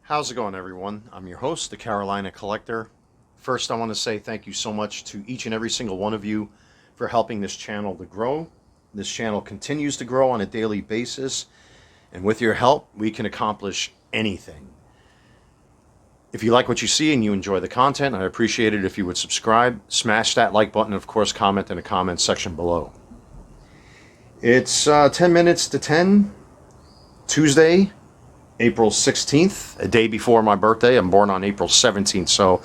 How's it going, everyone? I'm your host, the Carolina Collector. First, I want to say thank you so much to each and every single one of you for helping this channel to grow. This channel continues to grow on a daily basis, and with your help, we can accomplish anything. If you like what you see and you enjoy the content, I appreciate it if you would subscribe, smash that like button, and of course, comment in the comments section below. It's 10 minutes to 10, Tuesday, April 16th, a day before my birthday. I'm born on April 17th, so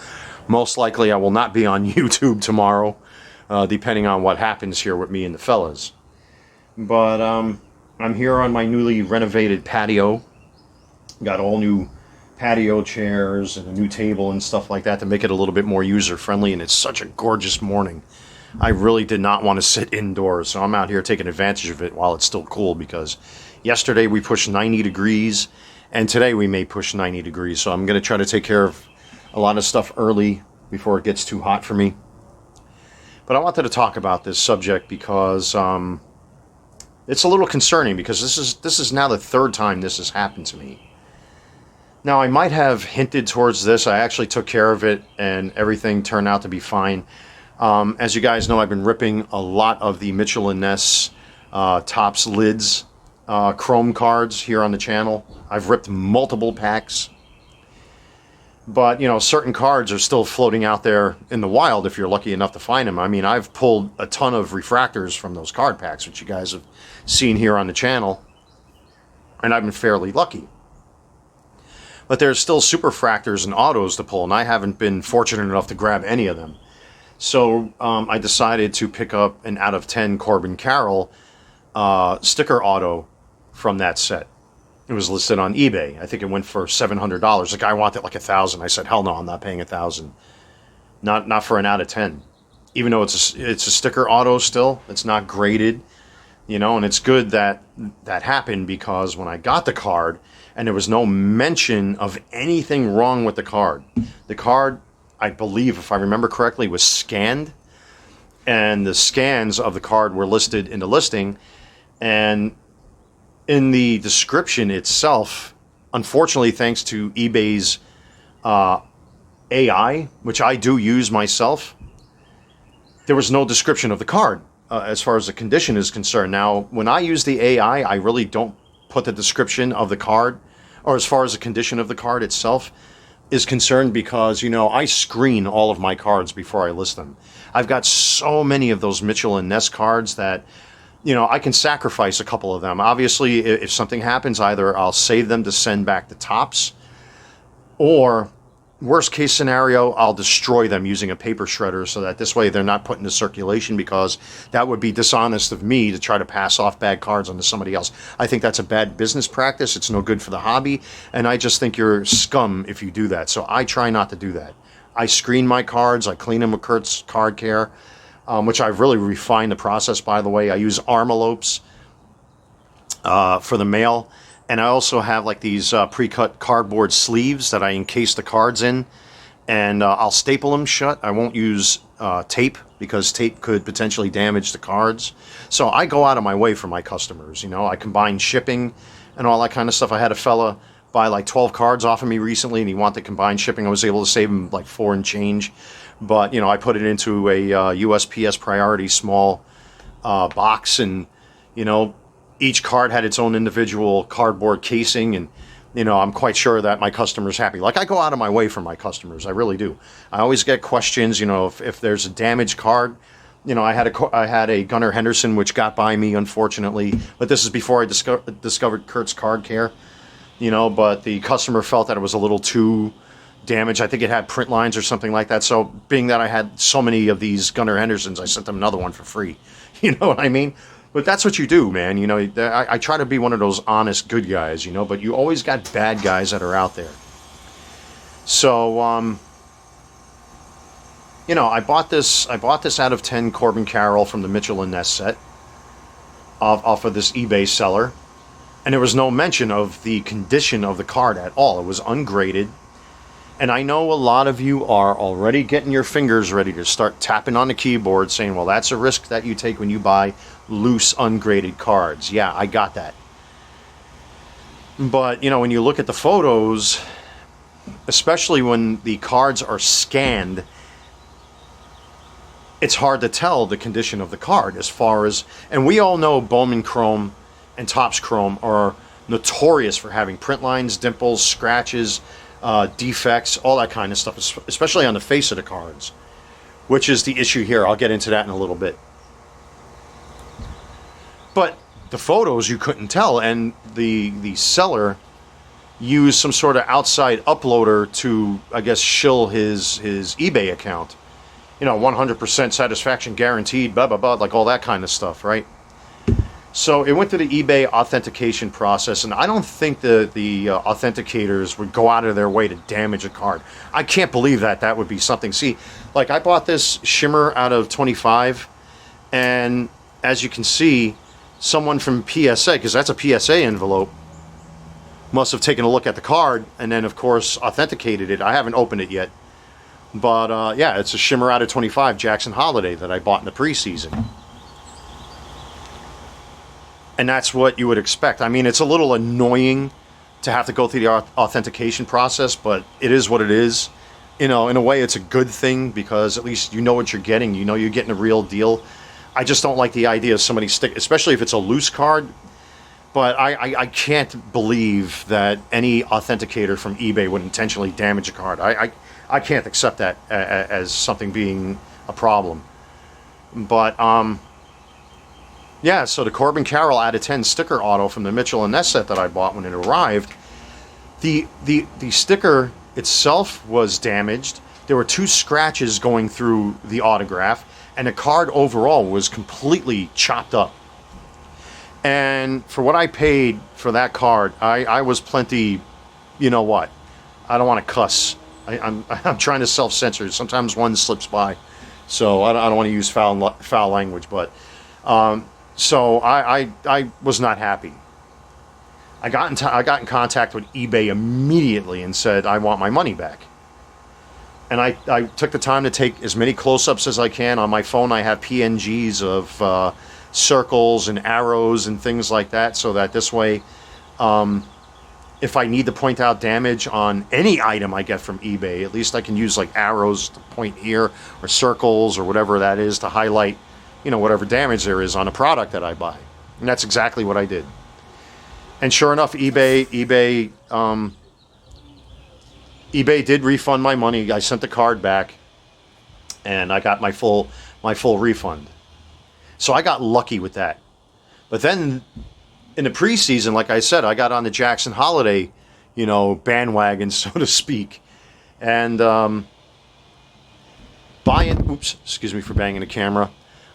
most likely I will not be on YouTube tomorrow, depending on what happens here with me and the fellas. But I'm here on my newly renovated patio. Got all new patio chairs and a new table and stuff like that to make it a little bit more user-friendly, and it's such a gorgeous morning. I really did not want to sit indoors, so I'm out here taking advantage of it while it's still cool, because yesterday we pushed 90 degrees, and today we may push 90 degrees, so I'm going to try to take care of a lot of stuff early before it gets too hot for me. But I wanted to talk about this subject because it's a little concerning, because this is now the third time this has happened to me. Now, I might have hinted towards this. I actually took care of it, and everything turned out to be fine. As you guys know, I've been ripping a lot of the Mitchell & Ness Topps lids chrome cards here on the channel. I've ripped multiple packs. But, you know, certain cards are still floating out there in the wild if you're lucky enough to find them. I mean, I've pulled a ton of refractors from those card packs, which you guys have seen here on the channel, and I've been fairly lucky. But there's still superfractors and autos to pull, and I haven't been fortunate enough to grab any of them. So I decided to pick up an out of 10 Corbin Carroll sticker auto from that set. It was listed on eBay. I think it went for $700. The guy wanted like $1,000. I said, hell no, I'm not paying $1,000. Not for an out of 10. Even though it's a sticker auto still, it's not graded, you know. And it's good that that happened, because when I got the card, and there was no mention of anything wrong with the card. The card, I believe, if I remember correctly, was scanned, and the scans of the card were listed in the listing, and in the description itself, unfortunately, thanks to eBay's AI, which I do use myself, there was no description of the card as far as the condition is concerned. Now, when I use the AI, I really don't put the description of the card, or as far as the condition of the card itself is concerned, because, you know, I screen all of my cards before I list them. I've got so many of those Mitchell & Ness cards that, you know, I can sacrifice a couple of them. Obviously, if something happens, either I'll save them to send back to Topps, or worst case scenario, I'll destroy them using a paper shredder, so that this way they're not put into circulation, because that would be dishonest of me to try to pass off bad cards onto somebody else. I think that's a bad business practice. It's no good for the hobby, and I just think you're scum if you do that. So I try not to do that. I screen my cards. I clean them with Kurt's Card Care, which I've really refined the process, by the way. I use envelopes for the mail. And I also have like these pre-cut cardboard sleeves that I encase the cards in, and I'll staple them shut. I won't use tape, because tape could potentially damage the cards. So I go out of my way for my customers. You know, I combine shipping and all that kind of stuff. I had a fella buy like 12 cards off of me recently, and he wanted combined shipping. I was able to save him like $4 and change. But, you know, I put it into a USPS priority small box, and, you know, each card had its own individual cardboard casing, and, you know, I'm quite sure that my customer's happy. Like, I go out of my way for my customers. I really do. I always get questions, you know, if there's a damaged card. You know, I had a Gunnar Henderson, which got by me, unfortunately. But this is before I discovered Kurt's Card Care, you know. But the customer felt that it was a little too damaged. I think it had print lines or something like that. So being that I had so many of these Gunnar Hendersons, I sent them another one for free. You know what I mean? But that's what you do, man. You know, I try to be one of those honest, good guys, you know, but you always got bad guys that are out there. So, you know, I bought this out of 10 Corbin Carroll from the Mitchell & Ness set off of this eBay seller, and there was no mention of the condition of the card at all. It was ungraded. And I know a lot of you are already getting your fingers ready to start tapping on the keyboard saying, well, that's a risk that you take when you buy loose, ungraded cards. Yeah, I got that. But, you know, when you look at the photos, especially when the cards are scanned, it's hard to tell the condition of the card as far as, and we all know Bowman Chrome and Topps Chrome are notorious for having print lines, dimples, scratches, defects, all that kind of stuff, especially on the face of the cards, which is the issue here. I'll get into that in a little bit. But the photos you couldn't tell, and the seller used some sort of outside uploader to, I guess, shill his eBay account. 100% satisfaction guaranteed, blah, blah, blah, like all that kind of stuff, right? So it went through the eBay authentication process, and I don't think the authenticators would go out of their way to damage a card. I can't believe that would be something. See, like I bought this shimmer out of 25, and as you can see, someone from PSA, because that's a PSA envelope, must have taken a look at the card and then, of course, authenticated it. I haven't opened it yet. But, yeah, it's a shimmer out of 25 Jackson Holiday that I bought in the preseason. And that's what you would expect. I mean, it's a little annoying to have to go through the authentication process, but it is what it is. In a way, it's a good thing because at least you know what you're getting. You know you're getting a real deal. I just don't like the idea of somebody especially if it's a loose card. But I can't believe that any authenticator from eBay would intentionally damage a card. I can't accept that as something being a problem. But, yeah, so the Corbin Carroll out of 10 sticker auto from the Mitchell and Ness set that I bought when it arrived, the sticker itself was damaged. There were 2 scratches going through the autograph, and the card overall was completely chopped up. And for what I paid for that card, I was plenty, you know what? I don't want to cuss. I'm trying to self-censor. Sometimes one slips by, so I don't want to use foul language. But so I was not happy. I got in contact with eBay immediately and said I want my money back. And I took the time to take as many close-ups as I can. On my phone, I have PNGs of circles and arrows and things like that, so that this way, if I need to point out damage on any item I get from eBay, at least I can use like arrows to point here, or circles, or whatever that is to highlight, whatever damage there is on a product that I buy. And that's exactly what I did. And sure enough, eBay did refund my money. I sent the card back, and I got my full refund. So I got lucky with that. But then in the preseason, like I said, I got on the Jackson Holiday, bandwagon, so to speak. And excuse me for banging the camera.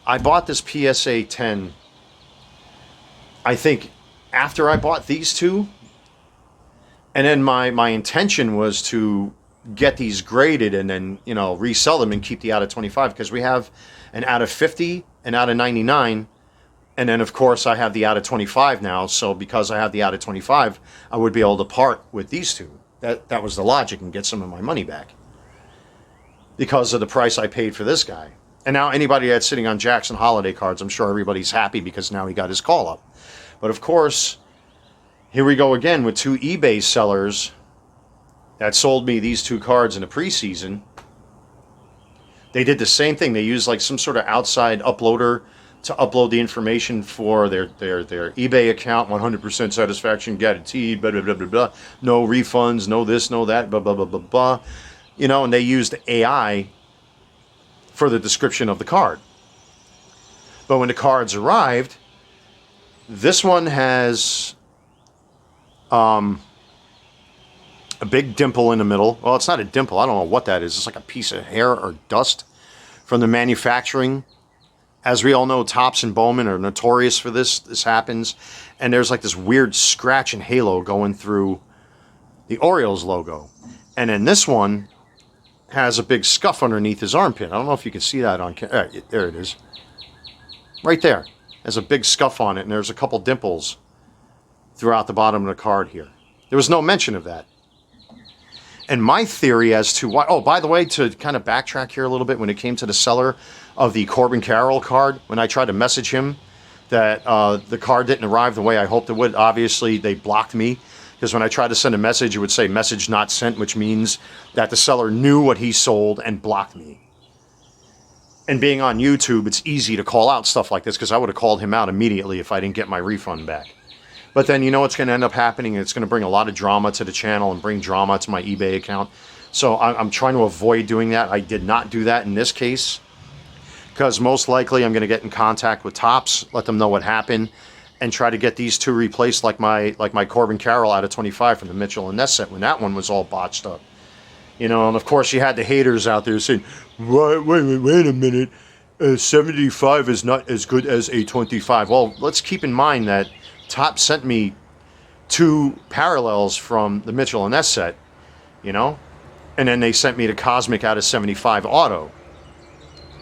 I bought this PSA 10, I think, after I bought these 2. And then my intention was to get these graded and then, resell them and keep the out of 25, because we have an out of 50, an out of 99, and then of course I have the out of 25 now. So because I have the out of 25, I would be able to part with these 2. That was the logic, and get some of my money back because of the price I paid for this guy. And now anybody that's sitting on Jackson Holiday cards, I'm sure everybody's happy because now he got his call up. But of course, here we go again with 2 eBay sellers that sold me these 2 cards in the preseason. They did the same thing. They used like some sort of outside uploader to upload the information for their eBay account. 100% satisfaction guaranteed, blah, blah, blah, blah, blah. No refunds, no this, no that, blah, blah, blah, blah, blah. And they used AI for the description of the card. But when the cards arrived, this one has a big dimple in the middle. Well, it's not a dimple. I don't know what that is. It's like a piece of hair or dust from the manufacturing. As we all know, Topps and Bowman are notorious for this. This happens. And there's like this weird scratch and halo going through the Orioles logo. And then this one has a big scuff underneath his armpit. I don't know if you can see that on camera. There it is. Right there. There's a big scuff on it, and there's a couple dimples throughout the bottom of the card here. There was no mention of that. And my theory as to why... Oh, by the way, to kind of backtrack here a little bit, when it came to the seller of the Corbin Carroll card, when I tried to message him that the card didn't arrive the way I hoped it would, obviously they blocked me Because when I tried to send a message, it would say message not sent, which means that the seller knew what he sold and blocked me. And being on YouTube, it's easy to call out stuff like this because I would have called him out immediately if I didn't get my refund back. But then you know what's going to end up happening? It's going to bring a lot of drama to the channel and bring drama to my eBay account. So I'm trying to avoid doing that. I did not do that in this case because most likely I'm going to get in contact with Topps, let them know what happened, and try to get these two replaced like my Corbin Carroll out of 25 from the Mitchell and Ness set when that one was all botched up. You know, and of course you had the haters out there saying, wait a minute, 75 is not as good as a 25. Well, let's keep in mind that Topps sent me 2 parallels from the Mitchell and Ness set, you know, and then they sent me the Cosmic out of 75 auto.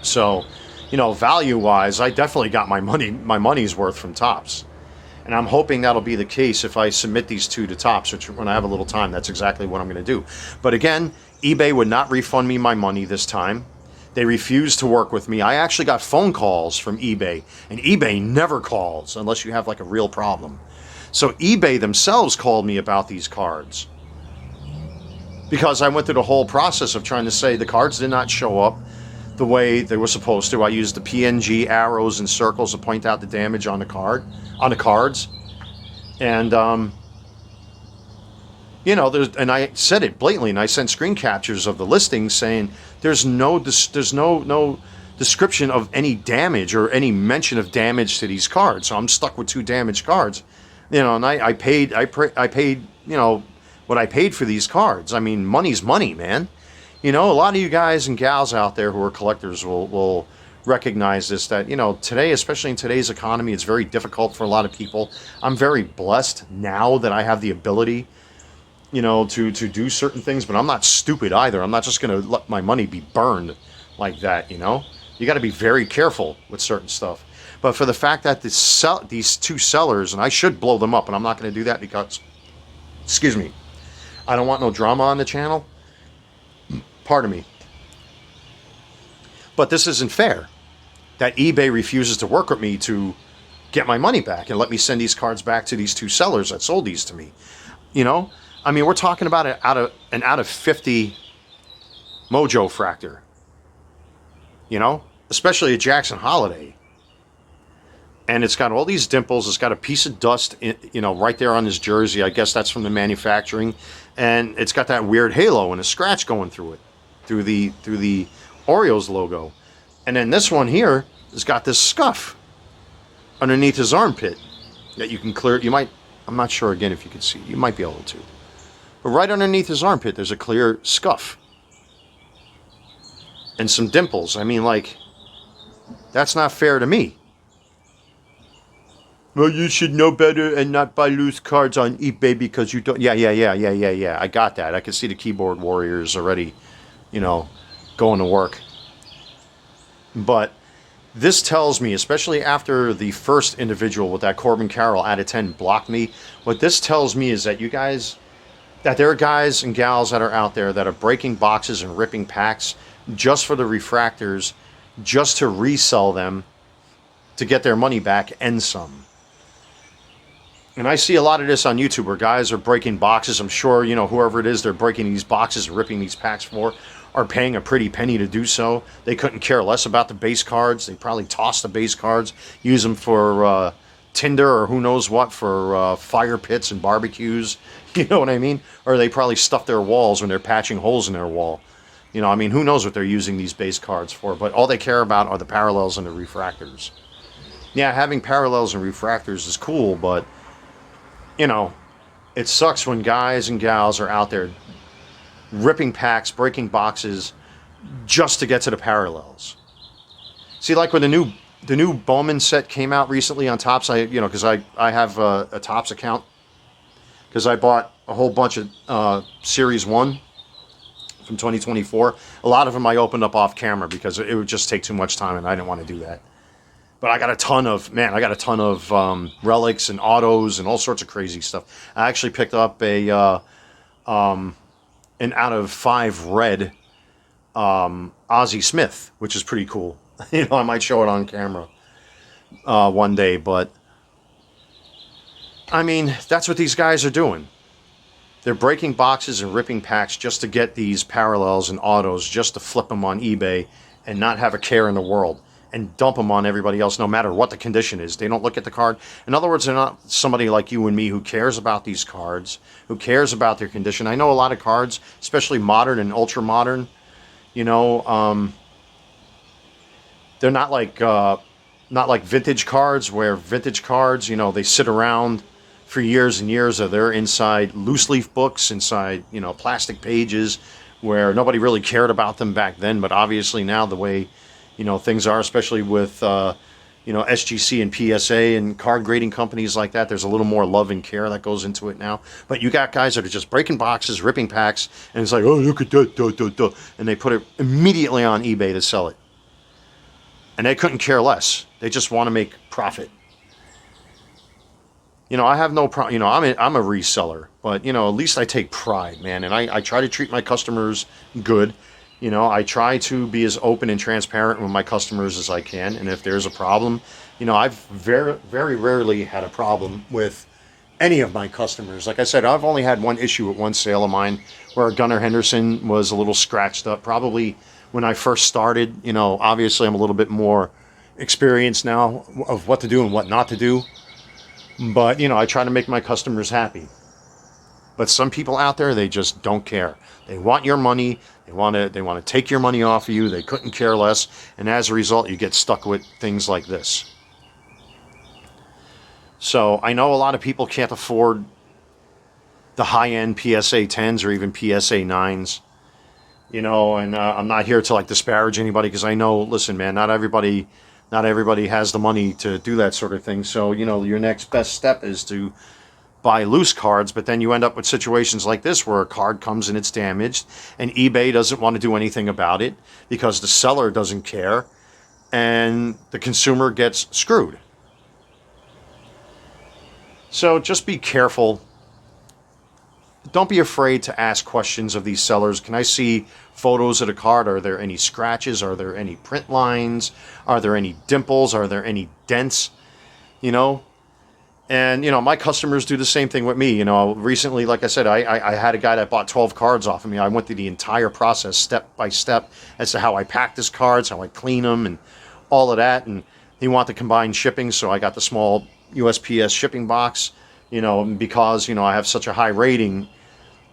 So, you know, value-wise, I definitely got my money's worth from Topps. And I'm hoping that'll be the case if I submit these 2 to Topps, which when I have a little time, that's exactly what I'm going to do. But again, eBay would not refund me my money this time. They refused to work with me. I actually got phone calls from eBay, and eBay never calls unless you have like a real problem. So eBay themselves called me about these cards because I went through the whole process of trying to say the cards did not show up the way they were supposed to. I used the PNG arrows and circles to point out the damage on the cards. And, you know, and I said it blatantly, and I sent screen captures of the listings saying there's no description of any damage or any mention of damage to these cards. So I'm stuck with 2 damaged cards, you know, and I paid, you know, what I paid for these cards. I mean, money's money, man. You know, a lot of you guys and gals out there who are collectors will recognize this, that, you know, today, especially in today's economy, it's very difficult for a lot of people. I'm very blessed now that I have the ability, you know, to do certain things, but I'm not stupid either. I'm not just going to let my money be burned like that, you know. You got to be very careful with certain stuff. But for the fact that these 2 sellers, and I should blow them up, and I'm not going to do that because, excuse me, I don't want no drama on the channel. Pardon me. But this isn't fair that eBay refuses to work with me to get my money back and let me send these cards back to these 2 sellers that sold these to me. You know, I mean, we're talking about an out of 50 Mojo Fractor. You know, especially a Jackson Holiday. And it's got all these dimples. It's got a piece of dust, you know, right there on his jersey. I guess that's from the manufacturing. And it's got that weird halo and a scratch going through it, through the Orioles logo. And then this one here has got this scuff underneath his armpit that you can clear. You might, I'm not sure again if you can see. You might be able to. But right underneath his armpit, there's a clear scuff. And some dimples. I mean, like, that's not fair to me. Well, you should know better and not buy loose cards on eBay because you don't. Yeah. I got that. I can see the keyboard warriors already, you know, going to work. But this tells me, especially after the first individual with that Corbin Carroll out of 10 blocked me, what this tells me is that you guys, that there are guys and gals that are out there that are breaking boxes and ripping packs just for the refractors, just to resell them to get their money back and some. And I see a lot of this on YouTube where guys are breaking boxes. I'm sure, you know, whoever it is they're breaking these boxes and ripping these packs for are paying a pretty penny to do so. They couldn't care less about the base cards. They probably toss the base cards, use them for tinder or who knows what, for fire pits and barbecues. You know what I mean? Or they probably stuff their walls when they're patching holes in their wall. You know, I mean, who knows what they're using these base cards for. But all they care about are the parallels and the refractors. Yeah, having parallels and refractors is cool, but you know, it sucks when guys and gals are out there ripping packs, breaking boxes, just to get to the parallels. See, like when the new Bowman set came out recently on Topps, because I have a Topps account, because I bought a whole bunch of Series 1 from 2024. A lot of them I opened up off camera because it would just take too much time, and I didn't want to do that. But I got a ton of relics and autos and all sorts of crazy stuff. I actually picked up an out of 5 red Ozzie Smith, which is pretty cool. You know, I might show it on camera one day. But I mean, that's what these guys are doing. They're breaking boxes and ripping packs just to get these parallels and autos, just to flip them on eBay and not have a care in the world and dump them on everybody else, no matter what the condition is. They don't look at the card. In other words, they're not somebody like you and me who cares about these cards, who cares about their condition. I know a lot of cards, especially modern and ultra modern, you know, they're not like vintage cards, where vintage cards, you know, they sit around for years and years, or they're inside loose leaf books, inside, you know, plastic pages, where nobody really cared about them back then. But obviously now, the way, you know, things are, especially with you know, SGC and PSA and card grading companies like that, there's a little more love and care that goes into it now. But you got guys that are just breaking boxes, ripping packs, and it's like, oh, look at that, and they put it immediately on eBay to sell it. And they couldn't care less. They just want to make profit. You know, I have no problem. You know, I'm a reseller, but, you know, at least I take pride, man. And I try to treat my customers good. You know, I try to be as open and transparent with my customers as I can. And if there's a problem, you know, I've very, very rarely had a problem with any of my customers. Like I said, I've only had one issue with one sale of mine, where Gunnar Henderson was a little scratched up. Probably when I first started. You know, obviously I'm a little bit more experienced now of what to do and what not to do. But, you know, I try to make my customers happy. But some people out there, they just don't care. They want your money. They want to take your money off of you. They couldn't care less. And as a result, you get stuck with things like this. So I know a lot of people can't afford the high-end PSA 10s or even PSA 9s. You know, and I'm not here to like disparage anybody, because I know, listen, man, not everybody has the money to do that sort of thing. So, you know, your next best step is to buy loose cards, but then you end up with situations like this, where a card comes and it's damaged, and eBay doesn't want to do anything about it because the seller doesn't care, and the consumer gets screwed. So just be careful. Don't be afraid to ask questions of these sellers. Can I see photos of the card? Are there any scratches? Are there any print lines? Are there any dimples? Are there any dents? You know? And, you know, my customers do the same thing with me. You know, recently, like I said, I had a guy that bought 12 cards off of me. I went through the entire process, step by step, as to how I pack his cards, how I clean them, and all of that. And he wanted combined shipping, so I got the small USPS shipping box. You know, because, you know, I have such a high rating,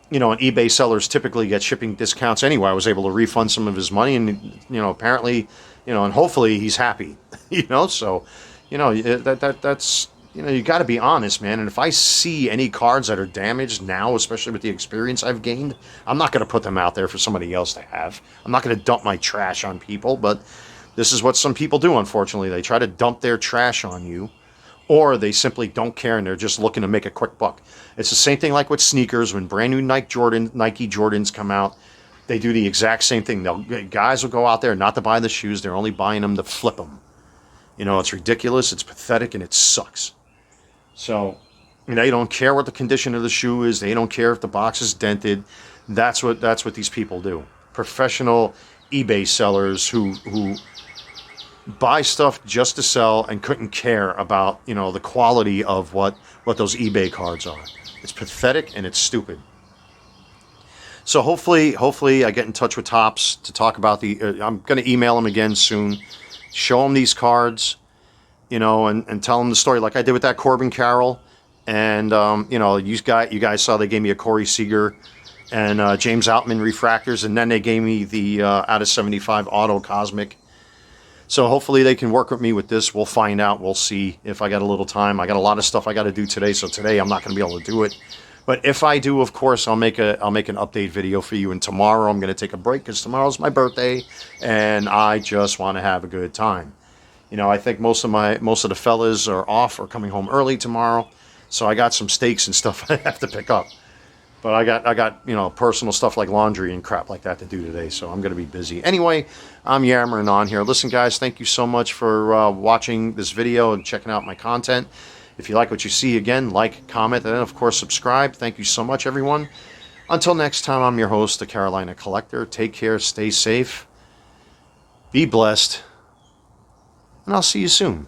you know, and eBay sellers typically get shipping discounts anyway. I was able to refund some of his money, and, you know, apparently, you know, and hopefully he's happy, you know. So, you know, that's, you know, you got to be honest, man. And if I see any cards that are damaged now, especially with the experience I've gained, I'm not going to put them out there for somebody else to have. I'm not going to dump my trash on people, but this is what some people do, unfortunately. They try to dump their trash on you, or they simply don't care and they're just looking to make a quick buck. It's the same thing like with sneakers. When brand new Nike Jordans come out, they do the exact same thing. Guys will go out there not to buy the shoes. They're only buying them to flip them. You know, it's ridiculous, it's pathetic, and it sucks. So, you know, they don't care what the condition of the shoe is. They don't care if the box is dented. That's what these people do. Professional eBay sellers who buy stuff just to sell and couldn't care about, you know, the quality of what those eBay cards are. It's pathetic and it's stupid. So hopefully I get in touch with Topps to talk about I'm going to email them again soon, show them these cards, you know, and tell them the story like I did with that Corbin Carroll. And, you know, you guys saw they gave me a Corey Seager and James Outman refractors, and then they gave me the out of 75 Auto Cosmic. So hopefully they can work with me with this. We'll find out. We'll see if I got a little time. I got a lot of stuff I got to do today, so today I'm not going to be able to do it. But if I do, of course, I'll make an update video for you. And tomorrow I'm going to take a break because tomorrow's my birthday, and I just want to have a good time. You know, I think most of the fellas are off or coming home early tomorrow, so I got some steaks and stuff I have to pick up. But I got, you know, personal stuff like laundry and crap like that to do today, so I'm going to be busy. Anyway, I'm yammering on here. Listen, guys, thank you so much for watching this video and checking out my content. If you like what you see, again, like, comment, and, of course, subscribe. Thank you so much, everyone. Until next time, I'm your host, the Carolina Collector. Take care, stay safe, be blessed, and I'll see you soon.